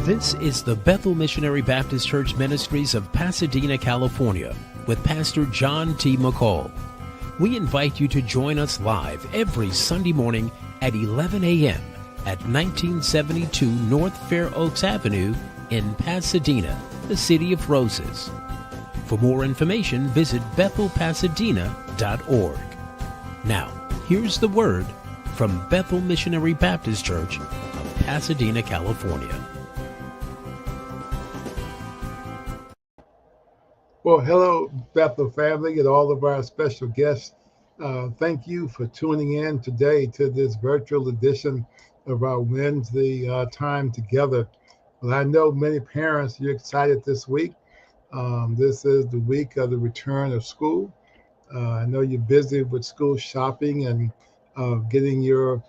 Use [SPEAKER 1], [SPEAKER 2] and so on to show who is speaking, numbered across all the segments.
[SPEAKER 1] This is the Bethel Missionary Baptist Church Ministries of Pasadena, California, with Pastor John T. McCall. We invite you to join us live every Sunday morning at 11 a.m. at 1972 North Fair Oaks Avenue in Pasadena, the City of Roses. For more information, visit bethelpasadena.org. Now, here's the word from Bethel Missionary Baptist Church of Pasadena, California.
[SPEAKER 2] Well, hello, Bethel family and all of our special guests. Thank you for tuning in today to this virtual edition of our Wednesday time together. Well, I know many parents, you're excited this week. This is the week of the return of school. I know you're busy with school shopping and getting your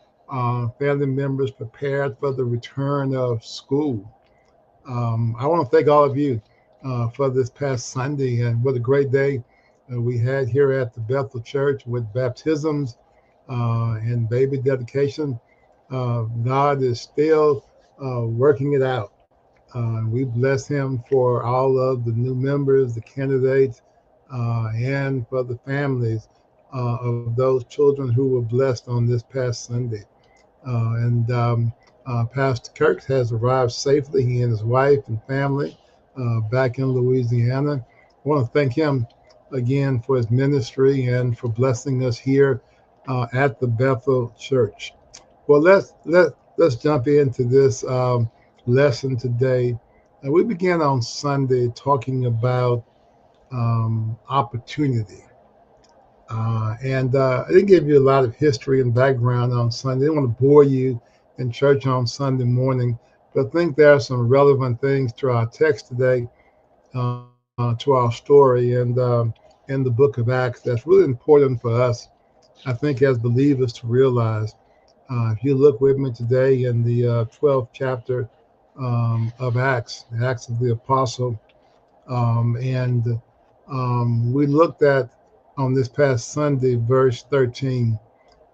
[SPEAKER 2] family members prepared for the return of school. I want to thank all of you for this past Sunday, and what a great day we had here at the Bethel Church with baptisms and baby dedication. God is still working it out. We bless him for all of the new members, the candidates, and for the families of those children who were blessed on this past Sunday. Pastor Kirk has arrived safely, he and his wife and family, back in Louisiana. I want to thank him again for his ministry and for blessing us here at the Bethel Church. Well, let's jump into this lesson today. We began on Sunday talking about opportunity. I didn't give you a lot of history and background on Sunday. I didn't want to bore you in church on Sunday morning, but I think there are some relevant things to our text today, to our story, and in the book of Acts that's really important for us, I think, as believers to realize. If you look with me today in the 12th chapter of Acts, the Acts of the Apostle, we looked at on this past Sunday, verse 13.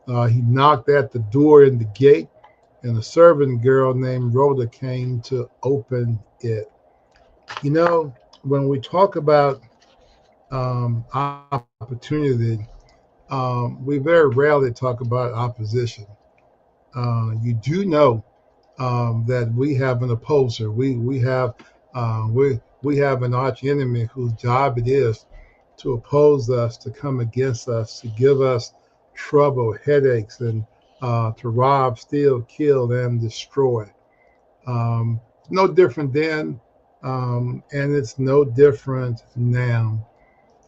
[SPEAKER 2] He knocked at the door in the gate, and a servant girl named Rhoda came to open it. You know, when we talk about opportunity, we very rarely talk about opposition. You do know that we have an opposer. We have an arch enemy whose job it is to oppose us, to come against us, to give us trouble, headaches, and to rob, steal, kill, and destroy. No different then, and it's no different now.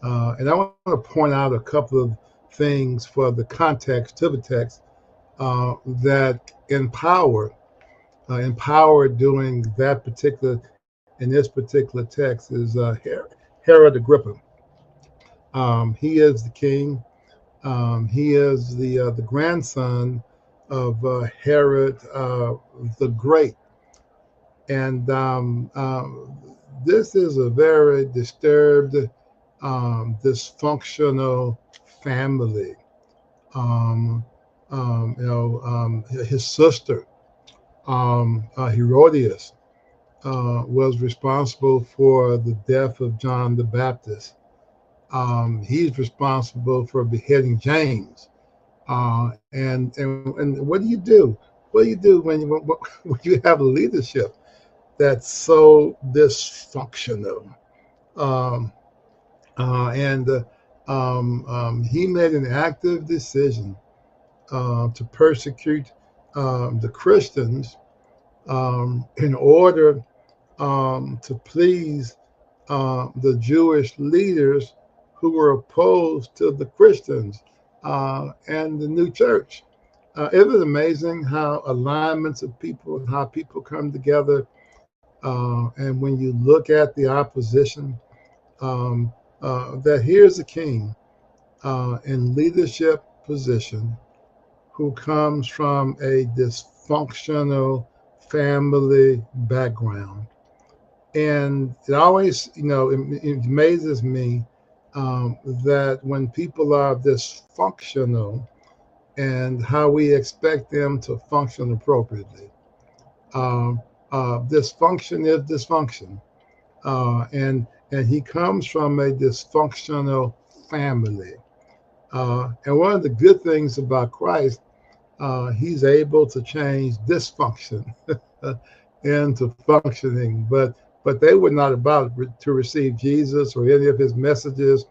[SPEAKER 2] And I want to point out a couple of things for the context to the text that empower doing that particular, in this particular text, is Herod Agrippa. He is the king. He is the grandson of Herod the Great. And this is a very disturbed, dysfunctional family. His sister, Herodias, was responsible for the death of John the Baptist. He's responsible for beheading James. And what do you do? What do you do when you have a leadership that's so dysfunctional? He made an active decision to persecute the Christians in order to please the Jewish leaders who were opposed to the Christians and the new church. It was amazing how alignments of people, how people come together. And when you look at the opposition, that here's a king in leadership position who comes from a dysfunctional family background. And it always, it amazes me that when people are dysfunctional and how we expect them to function appropriately. Dysfunction is dysfunction, and he comes from a dysfunctional family. And one of the good things about Christ, he's able to change dysfunction into functioning. But they were not about to receive Jesus or any of his messages.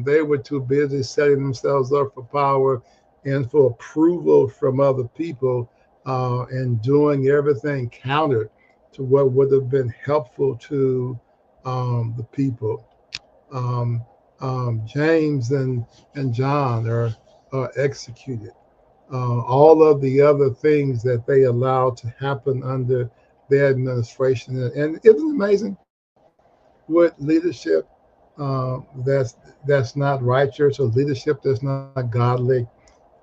[SPEAKER 2] They were too busy setting themselves up for power and for approval from other people, and doing everything counter to what would have been helpful to the people. Um, James and John are executed. All of the other things that they allowed to happen under their administration. And isn't it amazing what leadership that's not righteous, or leadership that's not godly?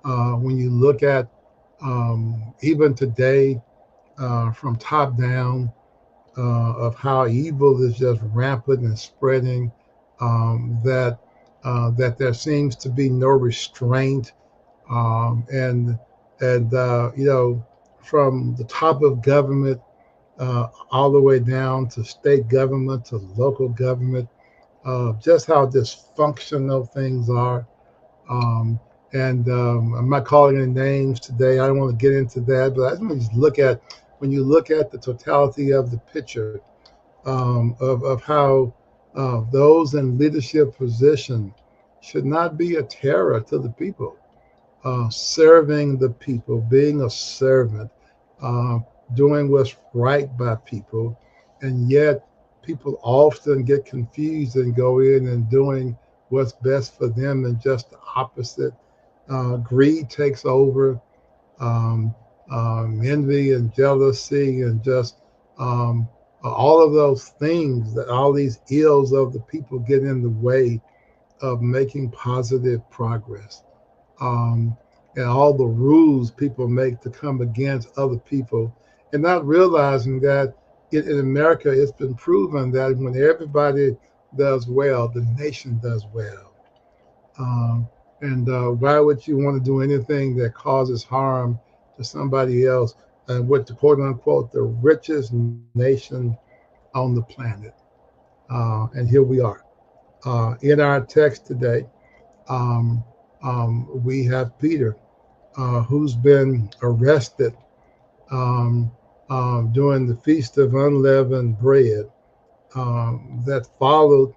[SPEAKER 2] When you look at even today, from top down, of how evil is just rampant and spreading, that there seems to be no restraint, and from the top of government, all the way down to state government to local government, just how dysfunctional things are. I'm not calling any names today. I don't want to get into that, but I just want to just look at, when you look at the totality of the picture, of how those in leadership position should not be a terror to the people, serving the people, being a servant, uh, doing what's right by people. And yet people often get confused and go in and doing what's best for them, and just the opposite. Greed takes over, um, envy and jealousy, and just all of those things, that all these ills of the people get in the way of making positive progress. Um, and all the rules people make to come against other people, and not realizing that in America, it's been proven that when everybody does well, the nation does well. Um, and why would you want to do anything that causes harm to somebody else, and with the quote unquote the richest nation on the planet? And here we are. In our text today, um, we have Peter, who's been arrested um, during the Feast of Unleavened Bread, that followed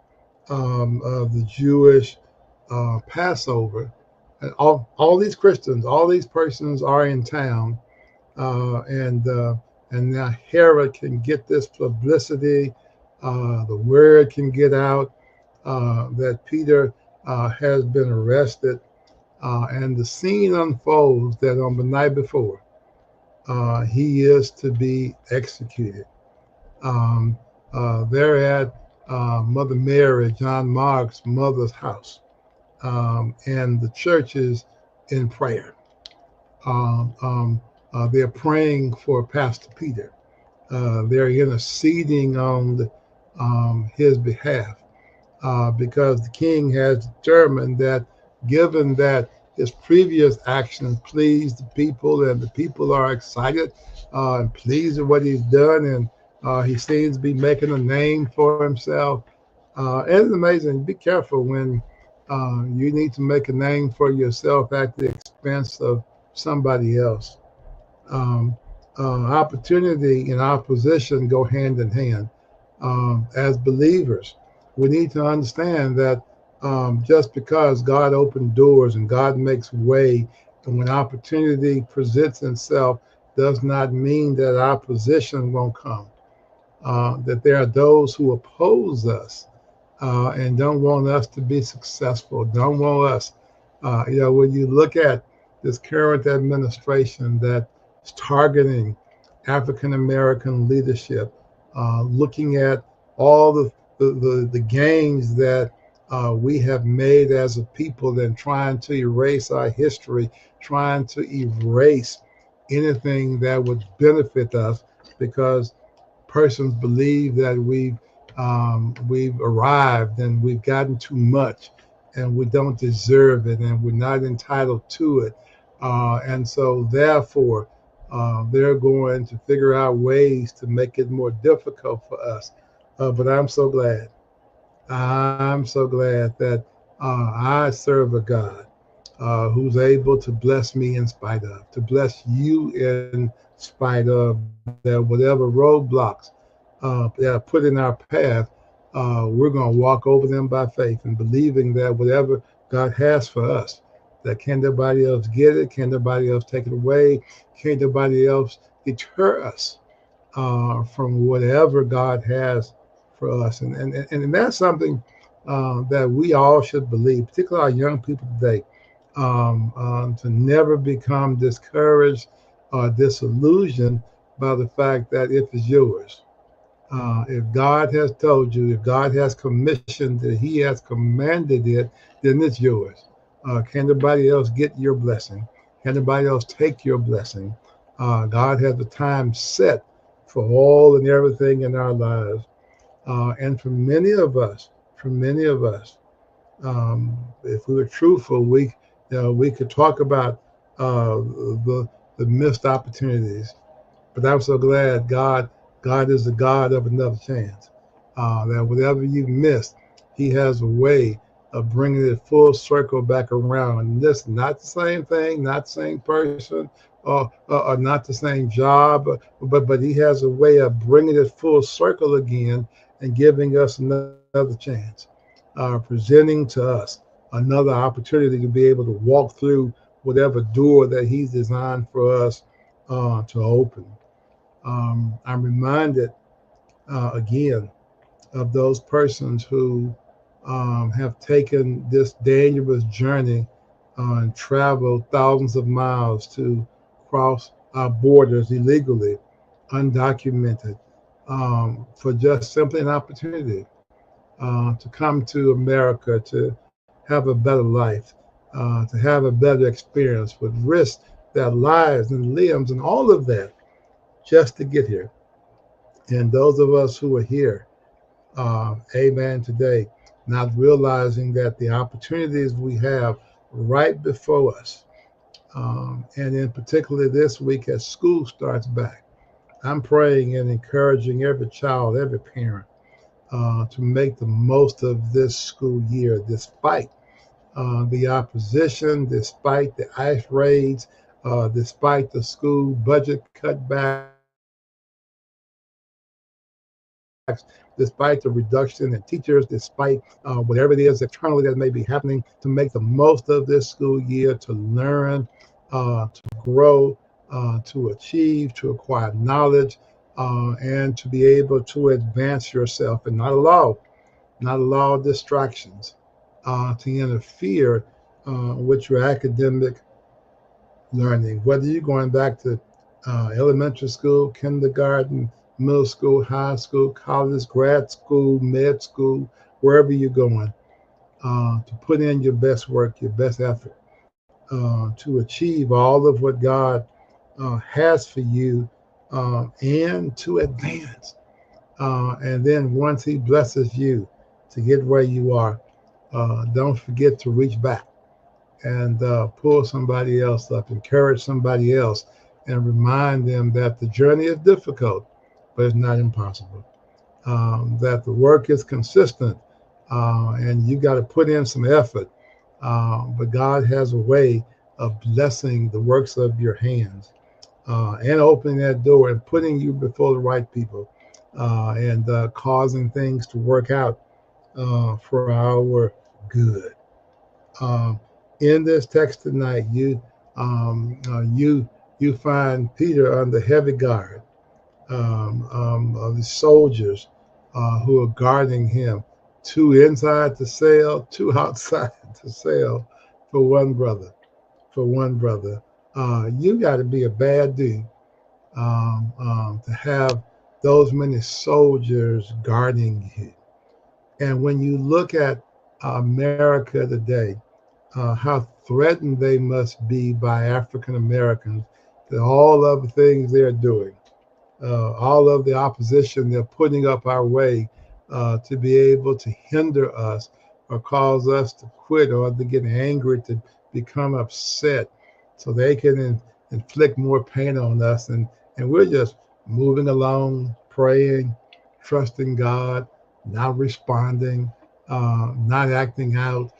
[SPEAKER 2] the Jewish Passover. And all these Christians, all these persons are in town, and now Herod can get this publicity. The word can get out that Peter has been arrested, and the scene unfolds that on the night before, he is to be executed. Um, they're at Mother Mary, John Mark's mother's house, and the church is in prayer. They're praying for Pastor Peter. They're interceding on his behalf, because the king has determined that, given that his previous actions pleased the people, and the people are excited and pleased with what he's done, and he seems to be making a name for himself. And it's amazing. Be careful when you need to make a name for yourself at the expense of somebody else. Um, Opportunity and opposition go hand in hand. As believers, we need to understand that just because God opened doors and God makes way, and when opportunity presents itself, does not mean that opposition won't come. That there are those who oppose us, and don't want us to be successful, don't want us. When you look at this current administration that is targeting African American leadership, looking at all the gains that we have made as a people, and trying to erase our history, trying to erase anything that would benefit us, because persons believe that we've arrived and we've gotten too much, and we don't deserve it, and we're not entitled to it, and so therefore They're going to figure out ways to make it more difficult for us. But I'm so glad. I'm so glad that I serve a God who's able to bless me in spite of, to bless you in spite of, that whatever roadblocks that are put in our path, we're going to walk over them by faith and believing that whatever God has for us, that can't nobody else get it, can't nobody else take it away, can't nobody else deter us from whatever God has for us. And that's something that we all should believe, particularly our young people today, to never become discouraged or disillusioned by the fact that if it's yours. If God has told you, if God has commissioned it, He has commanded it, then it's yours. Can nobody else get your blessing? Can nobody else take your blessing? God has a time set for all and everything in our lives. And for many of us, if we were truthful, we could talk about the missed opportunities. But I'm so glad God is the God of another chance. That whatever you missed, He has a way of bringing it full circle back around. And this not the same thing, not the same person, or not the same job, but He has a way of bringing it full circle again and giving us another chance, presenting to us another opportunity to be able to walk through whatever door that He's designed for us to open. I'm reminded again of those persons who have taken this dangerous journey and traveled thousands of miles to cross our borders illegally, undocumented, for just simply an opportunity to come to America to have a better life, to have a better experience, with risk their lives and limbs and all of that just to get here. And those of us who are here, amen, today, not realizing that the opportunities we have right before us, and in particular this week as school starts back, I'm praying and encouraging every child, every parent, to make the most of this school year, despite the opposition, despite the ICE raids, despite the school budget cutbacks, despite the reduction in teachers, despite whatever it is externally that may be happening, to make the most of this school year, to learn, to grow, to achieve, to acquire knowledge, and to be able to advance yourself and not allow distractions to interfere with your academic learning, whether you're going back to elementary school, kindergarten, middle school, high school, college, grad school, med school, wherever you're going, to put in your best work, your best effort, to achieve all of what God has for you, and to advance. And then once He blesses you to get where you are, don't forget to reach back and pull somebody else up, encourage somebody else, and remind them that the journey is difficult, but it's not impossible. That the work is consistent, and you got to put in some effort. But God has a way of blessing the works of your hands, and opening that door and putting you before the right people, and causing things to work out for our good. Um, in this text tonight, you find Peter under heavy guard of the soldiers who are guarding him, two inside the cell, two outside the cell, for one brother. For one brother, you got to be a bad dude to have those many soldiers guarding you. And when you look at America today, how threatened they must be by African Americans, that all of the things they're doing, all of the opposition they're putting up our way to be able to hinder us or cause us to quit or to get angry, to become upset, so they can inflict more pain on us. And we're just moving along, praying, trusting God, not responding, not acting out.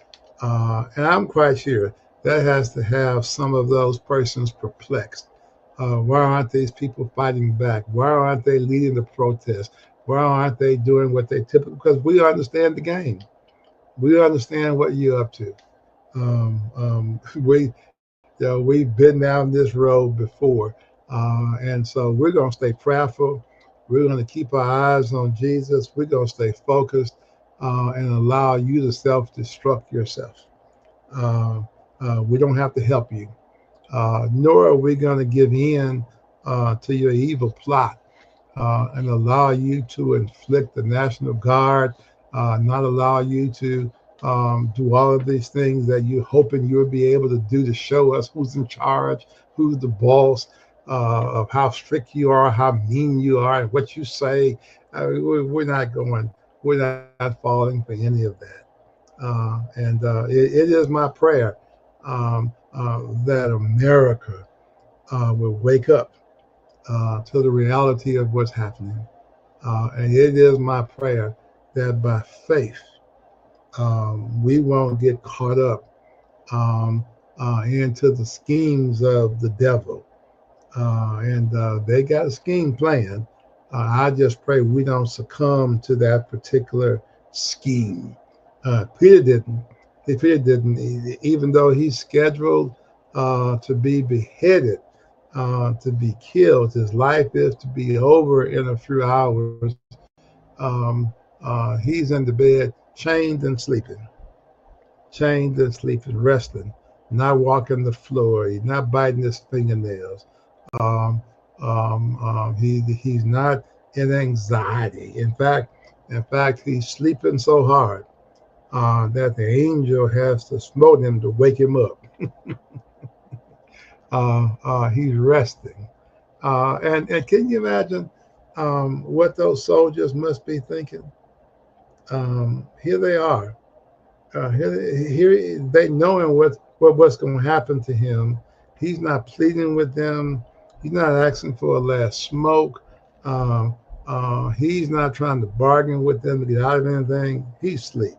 [SPEAKER 2] And I'm quite sure that has to have some of those persons perplexed. Why aren't these people fighting back? Why aren't they leading the protest? Why aren't they doing what they typically? Because we understand the game. We understand what you're up to. We've been down this road before, and so we're going to stay prayerful. We're going to keep our eyes on Jesus. We're going to stay focused and allow you to self-destruct yourself. We don't have to help you, nor are we going to give in to your evil plot and allow you to inflict the National Guard, not allow you to do all of these things that you're hoping you'll be able to do to show us who's in charge, who's the boss, of how strict you are, how mean you are, and what you say. We're not going, we're not falling for any of that. It is my prayer that America will wake up to the reality of what's happening. And it is my prayer that by faith, we won't get caught up into the schemes of the devil. They got a scheme planned. I just pray we don't succumb to that particular scheme. Peter didn't. Peter didn't, even though he's scheduled to be beheaded, to be killed. His life is to be over in a few hours. He's in the bed, chained and sleeping, resting, not walking the floor. He's not biting his fingernails. He's not in anxiety. In fact, he's sleeping so hard that the angel has to smote him to wake him up. He's resting. And can you imagine what those soldiers must be thinking? Here they are. Here they knowing what's going to happen to him. He's not pleading with them. He's not asking for a last smoke. He's not trying to bargain with them to get out of anything. He's asleep.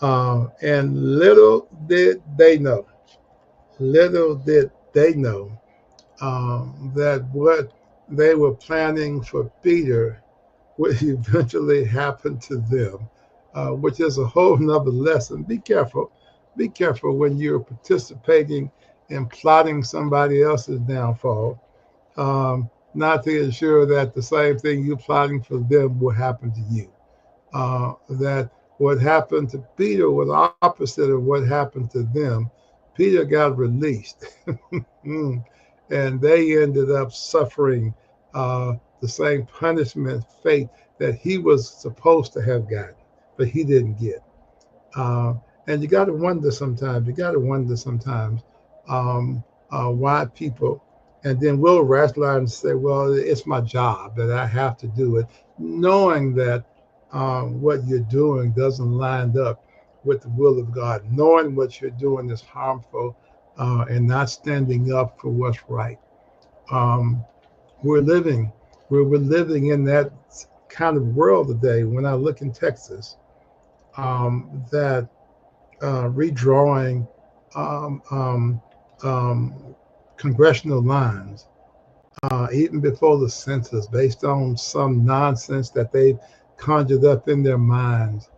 [SPEAKER 2] And little did they know that what they were planning for Peter would eventually happen to them, which is a whole nother lesson. Be careful when you're participating in plotting somebody else's downfall, not to ensure that the same thing you're plotting for them will happen to you. That what happened to Peter was opposite of what happened to them. Peter got released, and they ended up suffering the same punishment, fate that he was supposed to have gotten, but he didn't get. And you got to wonder sometimes. Why people, and then we'll rationalize and say, well, it's my job that I have to do it, knowing that what you're doing doesn't line up with the will of God, knowing what you're doing is harmful and not standing up for what's right. We're living in that kind of world today. When I look in Texas, that redrawing congressional lines, even before the census, based on some nonsense that they've conjured up in their minds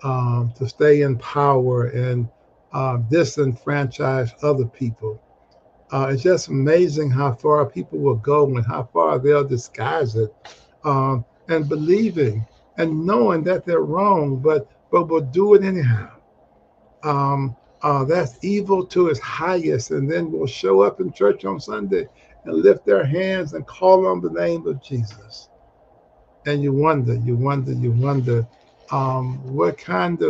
[SPEAKER 2] to stay in power and disenfranchise other people. It's just amazing how far people will go and how far they'll disguise it, and believing and knowing that they're wrong, but will do it anyhow. That's evil to its highest, and then will show up in church on Sunday and lift their hands and call on the name of Jesus. And you wonder, what kind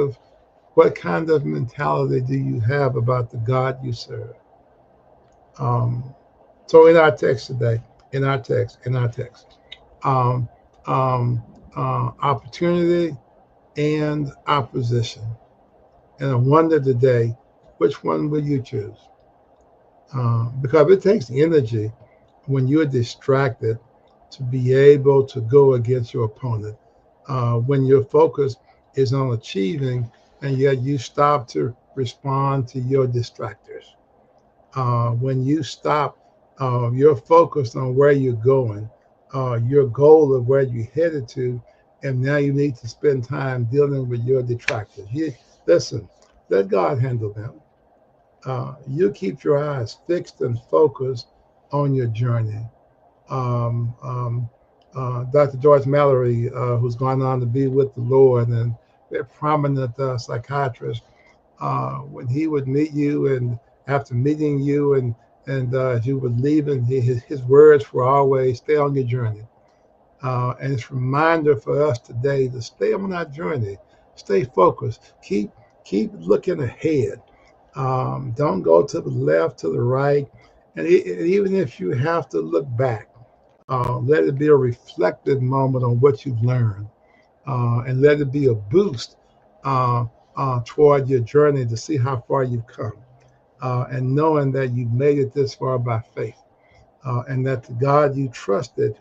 [SPEAKER 2] of mentality do you have about the God you serve? So in our text today, opportunity and opposition. And I wonder today, which one will you choose? because it takes energy when you're distracted to be able to go against your opponent. When your focus is on achieving and yet you stop to respond to your distractors. When you stop, you're focused on where you're going, your goal of where you're headed to, and now you need to spend time dealing with your detractors. Listen, let God handle them. You keep your eyes fixed and focused on your journey. Um, um, Dr. George Mallory, who's gone on to be with the Lord, and a prominent psychiatrist, when he would meet you, and after meeting you, and as you were leaving, his words were always, "Stay on your journey." And it's a reminder for us today to stay on our journey, stay focused, keep looking ahead. Don't go to the left, to the right, and even if you have to look back, let it be a reflective moment on what you've learned, and let it be a boost uh, toward your journey to see how far you've come, and knowing that you've made it this far by faith, and that the God you trusted,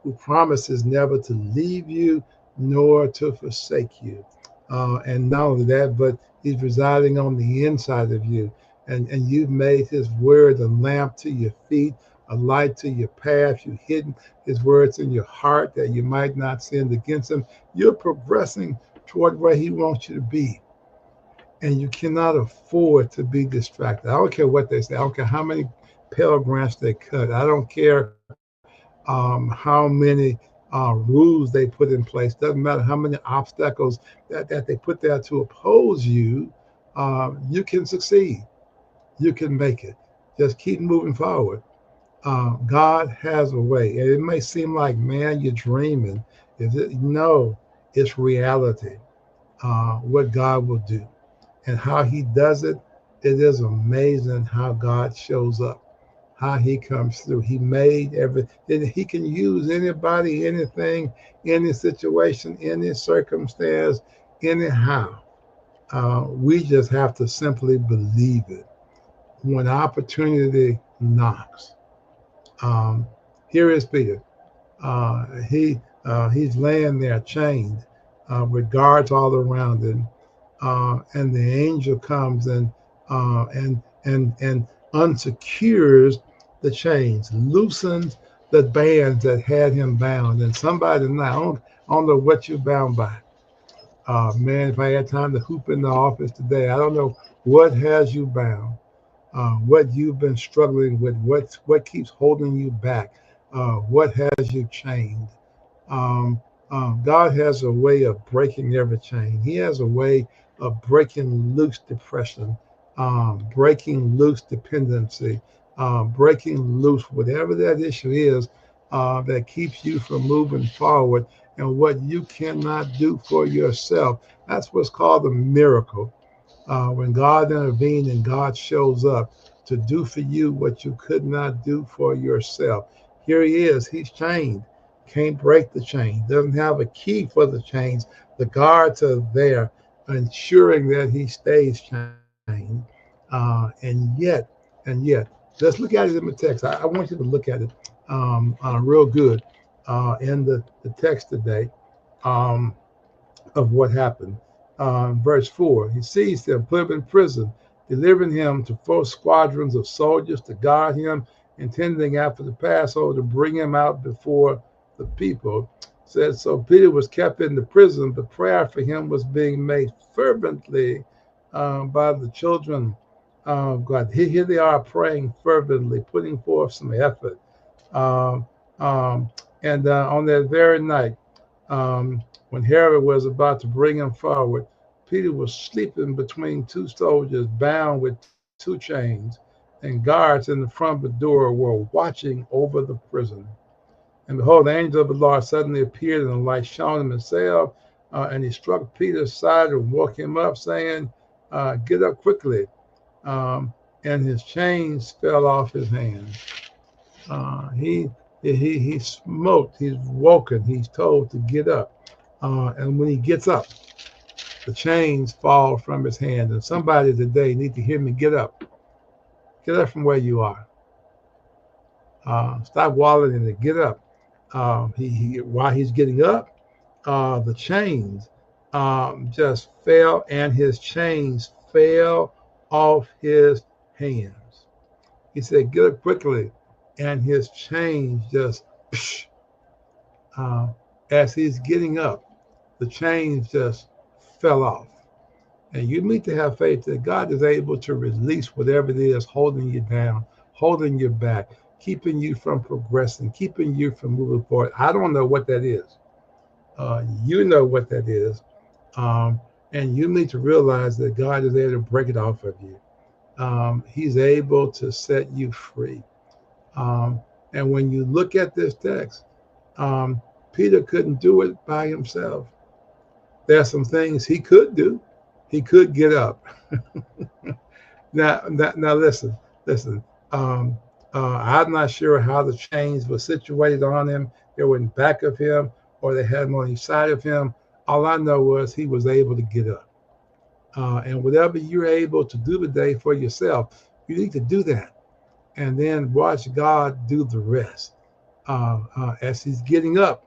[SPEAKER 2] who promises never to leave you nor to forsake you. And not only that, but he's residing on the inside of you. And you've made his word a lamp to your feet, a light to your path. You've hidden his words in your heart that you might not sin against him. You're progressing toward where he wants you to be. And you cannot afford to be distracted. I don't care what they say. I don't care how many Pell Grants they cut. I don't care how many rules they put in place. Doesn't matter how many obstacles that they put there to oppose you. You can succeed. You can make it. Just keep moving forward. God has a way. And it may seem like, man, you're dreaming. No, it's reality. What God will do and how he does it. It is amazing how God shows up, how he comes through. He made everything. He can use anybody, anything, any situation, any circumstance, anyhow. We just have to simply believe it. When opportunity knocks, um, here is Peter. He's laying there chained, with guards all around him, and the angel comes and unsecures the chains, loosens the bands that had him bound. And somebody now, I don't know what you're bound by. Man, if I had time to hoop in the office today, I don't know what has you bound, what you've been struggling with, what keeps holding you back, what has you chained. Um, God has a way of breaking every chain. He has a way of breaking loose depression, breaking loose dependency, breaking loose whatever that issue is that keeps you from moving forward and what you cannot do for yourself. That's what's called a miracle. When God intervenes and God shows up to do for you what you could not do for yourself. Here he is. He's chained. Can't break the chain. Doesn't have a key for the chains. The guards are there, ensuring that he stays chained. And yet, let's look at it in the text. I want you to look at it real good in the text today. Um, of what happened. Verse 4, he seized him, put him in prison, delivering him to 4 squadrons of soldiers to guard him, intending after the Passover to bring him out before the people. Said, so Peter was kept in the prison, but prayer for him was being made fervently by the children of God. Here they are praying fervently, putting forth some effort. Um, um, and on that very night, when Herod was about to bring him forward, Peter was sleeping between 2 soldiers, bound with 2 chains, and guards in the front of the door were watching over the prison. And behold, the angel of the Lord suddenly appeared, and the light shone him himself, and he struck Peter's side and woke him up, saying, get up quickly. And his chains fell off his hands. He's smoked, he's woken, he's told to get up. And when he gets up, the chains fall from his hand. And somebody today need to hear me, get up. Get up from where you are. Stop wallowing in it. Get up. While he's getting up, the chains just fell, and his chains fell off his hands. He said, "Get up quickly," and his chains just, psh, as he's getting up, the chains just fell off. And you need to have faith that God is able to release whatever it is holding you down, holding you back, keeping you from progressing, keeping you from moving forward. I don't know what that is. You know what that is. And you need to realize that God is able to break it off of you. He's able to set you free. And when you look at this text, Peter couldn't do it by himself. There are some things he could do. He could get up. Now, listen. I'm not sure how the chains were situated on him. They were in back of him, or they had them on each side of him. All I know was he was able to get up. And whatever you're able to do today for yourself, you need to do that. And then watch God do the rest. As he's getting up,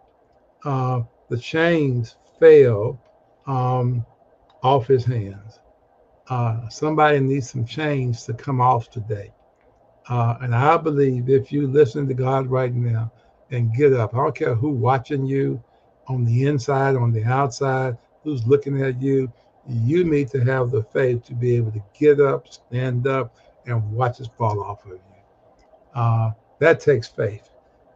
[SPEAKER 2] the chains fell off his hands. Somebody needs some chains to come off today. And I believe if you listen to God right now and get up, I don't care who's watching you on the inside, on the outside, who's looking at you, you need to have the faith to be able to get up, stand up, and watch it fall off of you. That takes faith.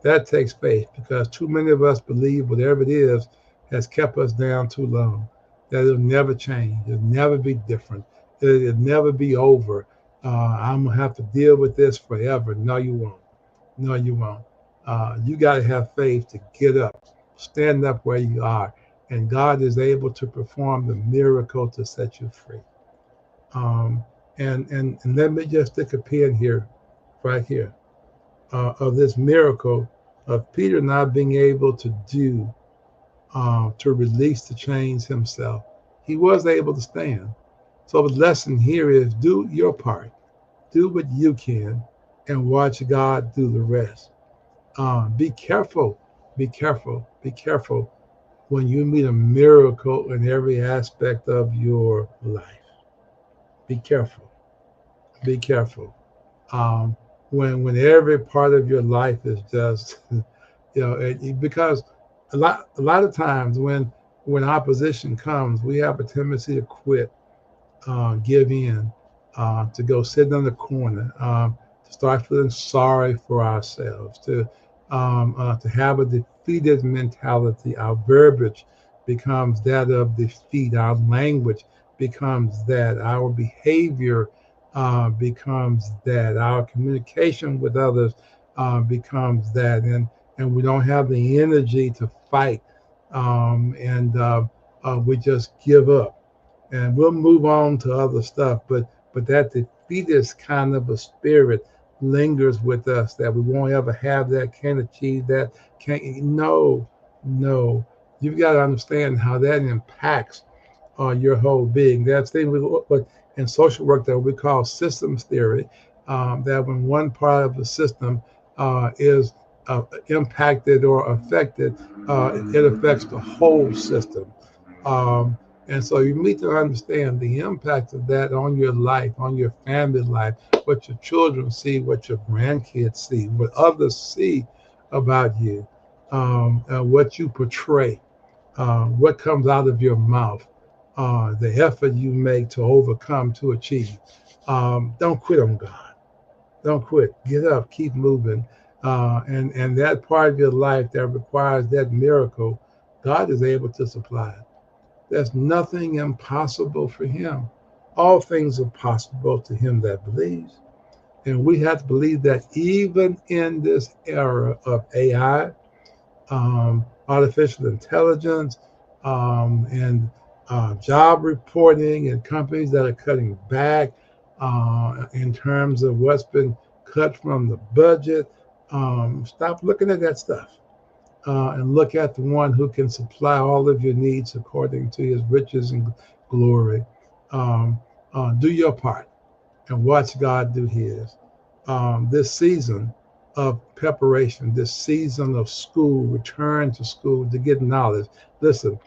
[SPEAKER 2] That takes faith, because too many of us believe whatever it is has kept us down too long, that it'll never change. It'll never be different. It'll never be over. I'm going to have to deal with this forever. No, you won't. No, you won't. You got to have faith to get up, stand up where you are, and God is able to perform the miracle to set you free. And let me just stick a pin here, right here, of this miracle of Peter not being able to do, to release the chains himself. He was able to stand. So the lesson here is do your part, do what you can, and watch God do the rest. Be careful when you meet a miracle in every aspect of your life. Be careful. When every part of your life is just, because a lot of times when opposition comes, we have a tendency to quit, give in, to go sit in the corner, to start feeling sorry for ourselves, to have a defeated mentality. Our verbiage becomes that of defeat. Our language becomes that. Our behavior becomes that. Our communication with others becomes that. And we don't have the energy to fight. And we just give up. And we'll move on to other stuff. But that defeatist kind of a spirit lingers with us, that we won't ever have that, can't achieve that, no. You've got to understand how that impacts your whole being. That's the thing in social work that we call systems theory, that when one part of the system is impacted or affected, it affects the whole system. And so you need to understand the impact of that on your life, on your family life, what your children see, what your grandkids see, what others see about you, what you portray, what comes out of your mouth, the effort you make to overcome, to achieve. Don't quit on God. Don't quit. Get up, keep moving. And that part of your life that requires that miracle, God is able to supply it. There's nothing impossible for him. All things are possible to him that believes. And we have to believe that even in this era of AI, artificial intelligence, and job reporting, and companies that are cutting back in terms of what's been cut from the budget, stop looking at that stuff. And look at the one who can supply all of your needs according to his riches and glory. Do your part and watch God do his. this season of preparation, this season of school, return to school to get knowledge. Listen,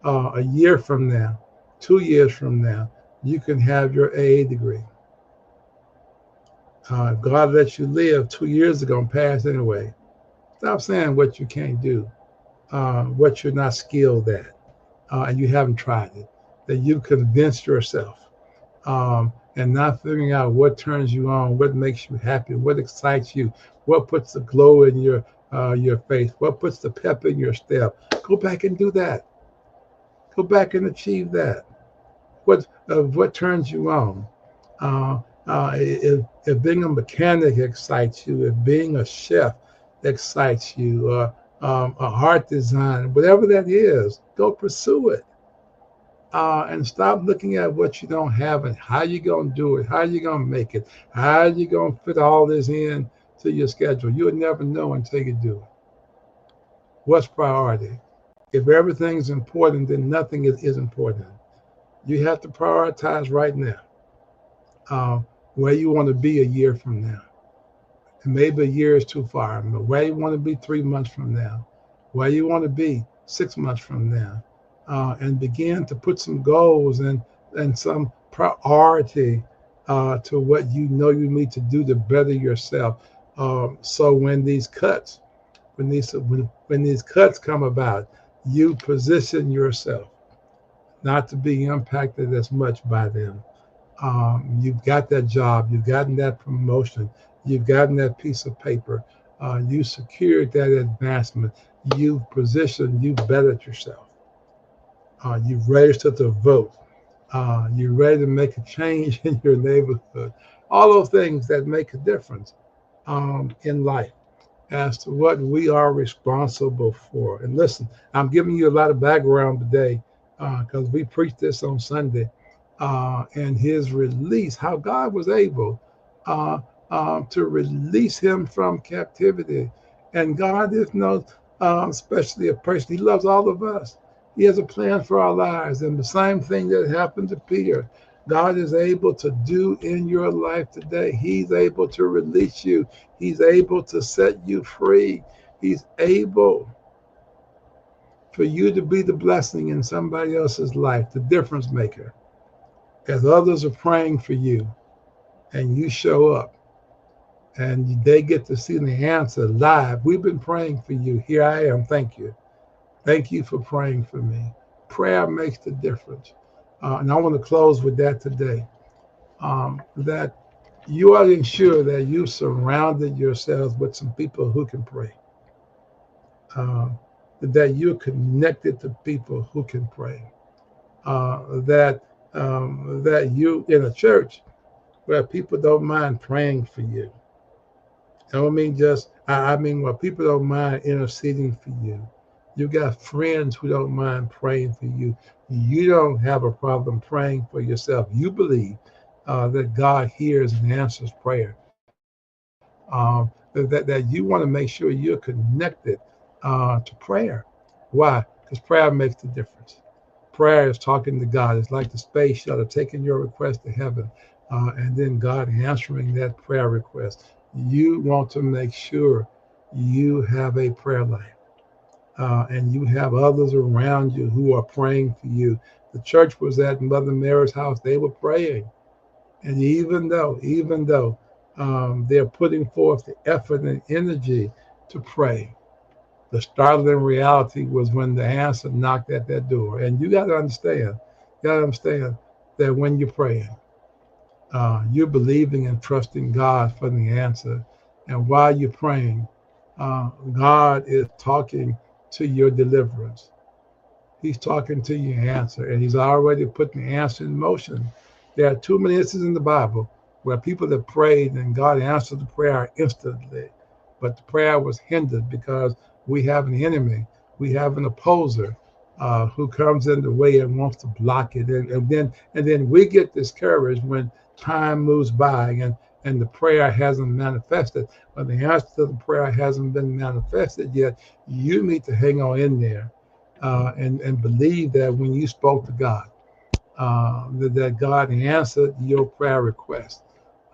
[SPEAKER 2] a year from now, 2 years from now, you can have your AA degree. God let you live 2 years ago and pass anyway. Stop saying what you can't do, what you're not skilled at, and you haven't tried it, that you've convinced yourself, and not figuring out what turns you on, what makes you happy, what excites you, what puts the glow in your face, what puts the pep in your step. Go back and do that. Go back and achieve that. What turns you on? If being a mechanic excites you, if being a chef excites you, a art design, whatever that is, go pursue it. And stop looking at what you don't have and how you going to do it, how you going to make it, how you going to fit all this in to your schedule. You'll never know until you do it. What's priority? If everything's important, then nothing is important. You have to prioritize right now where you want to be a year from now. And maybe a year is too far, but where you want to be 3 months from now, where you want to be 6 months from now, and begin to put some goals and some priority to what you know you need to do to better yourself. So when these cuts come about, you position yourself not to be impacted as much by them. You've got that job, you've gotten that promotion, you've gotten that piece of paper, you secured that advancement, you've positioned, you've bettered yourself. You've registered to vote. You're ready to make a change in your neighborhood. All those things that make a difference in life as to what we are responsible for. And listen, I'm giving you a lot of background today because we preached this on Sunday and his release, how God was able to release him from captivity. And God is especially a person, he loves all of us. He has a plan for our lives. And the same thing that happened to Peter, God is able to do in your life today. He's able to release you. He's able to set you free. He's able for you to be the blessing in somebody else's life, the difference maker. As others are praying for you and you show up and they get to see the answer live. We've been praying for you. Here I am. Thank you. Thank you for praying for me. Prayer makes the difference. And I want to close with that today, that you ought to ensure that you surrounded yourselves with some people who can pray, that you're connected to people who can pray, that you in a church where people don't mind praying for you. I don't mean I mean where people don't mind interceding for you. You got friends who don't mind praying for you. You don't have a problem praying for yourself. You believe that God hears and answers prayer. That you want to make sure you're connected to prayer. Why? Because prayer makes the difference. Prayer is talking to God. It's like the space shuttle taking your request to heaven, and then God answering that prayer request. You want to make sure you have a prayer life. And you have others around you who are praying for you. The church was at Mother Mary's house. They were praying. And even though they're putting forth the effort and energy to pray, the startling reality was when the answer knocked at that door. And you got to understand that when you're praying, you're believing and trusting God for the answer. And while you're praying, God is talking to your deliverance. He's talking to your answer, and he's already put the answer in motion. There are too many instances in the Bible where people have prayed and God answered the prayer instantly, but the prayer was hindered because we have an enemy, we have an opposer who comes in the way and wants to block it, and then we get discouraged when time moves by and the prayer hasn't manifested. But the answer to the prayer hasn't been manifested yet. You need to hang on in there and believe that when you spoke to God, that God answered your prayer request.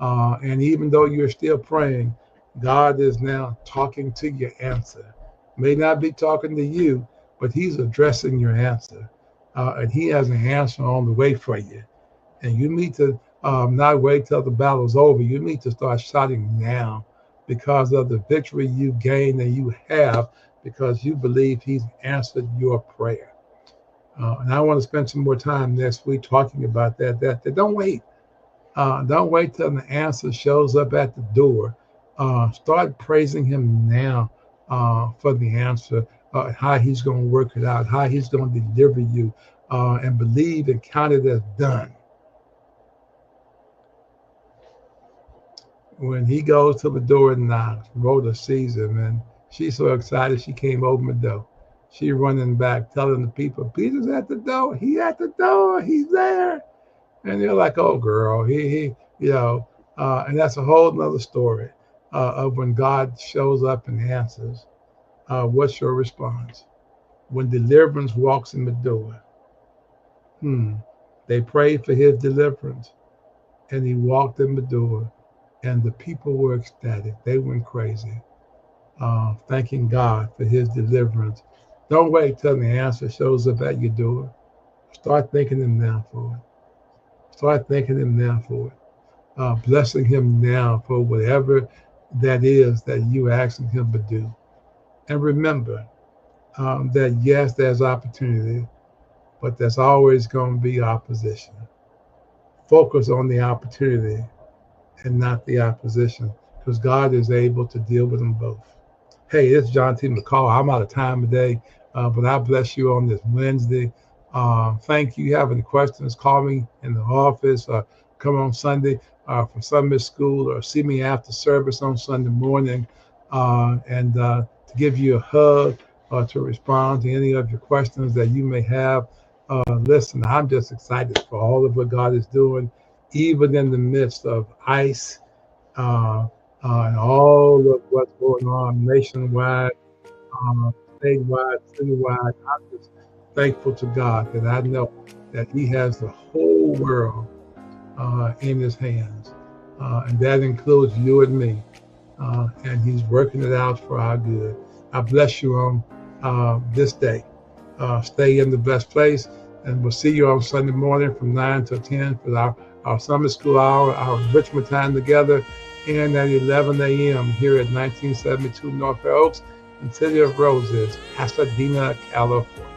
[SPEAKER 2] And even though you're still praying, God is now talking to your answer. May not be talking to you, but he's addressing your answer. And he has an answer on the way for you. And you need to not wait till the battle's over. You need to start shouting now because of the victory you gained and you have because you believe he's answered your prayer. And I want to spend some more time next week talking about that don't wait. Don't wait till the answer shows up at the door. Start praising him now for the answer, how he's going to work it out, how he's going to deliver you, and believe and count it as done. When he goes to the door and knocks, Rhoda sees him, and she's so excited she can't open the door. She running back, telling the people, Peter's at the door. He at the door. He's there. And they're like, oh, girl, and that's a whole nother story of when God shows up and answers. What's your response? When deliverance walks in the door, they prayed for his deliverance, and he walked in the door, and the people were ecstatic. They went crazy, thanking God for his deliverance. Don't wait till the answer shows up at your door. Start thanking him now for it. Start thanking him now for it. Blessing him now for whatever that is that you're asking him to do. And remember that, yes, there's opportunity, but there's always going to be opposition. Focus on the opportunity and not the opposition, because God is able to deal with them both. Hey, it's John T. McCall. I'm out of time today, but I bless you on this Wednesday. Thank you. Have any questions, call me in the office, or come on Sunday for Sunday school, or see me after service on Sunday morning, and to give you a hug or to respond to any of your questions that you may have. Listen, I'm just excited for all of what God is doing, even in the midst of ICE and all of what's going on nationwide, statewide, citywide. I'm just thankful to God that I know that he has the whole world in his hands, and that includes you and me, and he's working it out for our good. I bless you on this day. Stay in the best place, and we'll see you on Sunday morning from 9 to 10 for our summer school hour, our enrichment time together, and at 11 a.m. here at 1972 North Fair Oaks in City of Roses, Pasadena, California.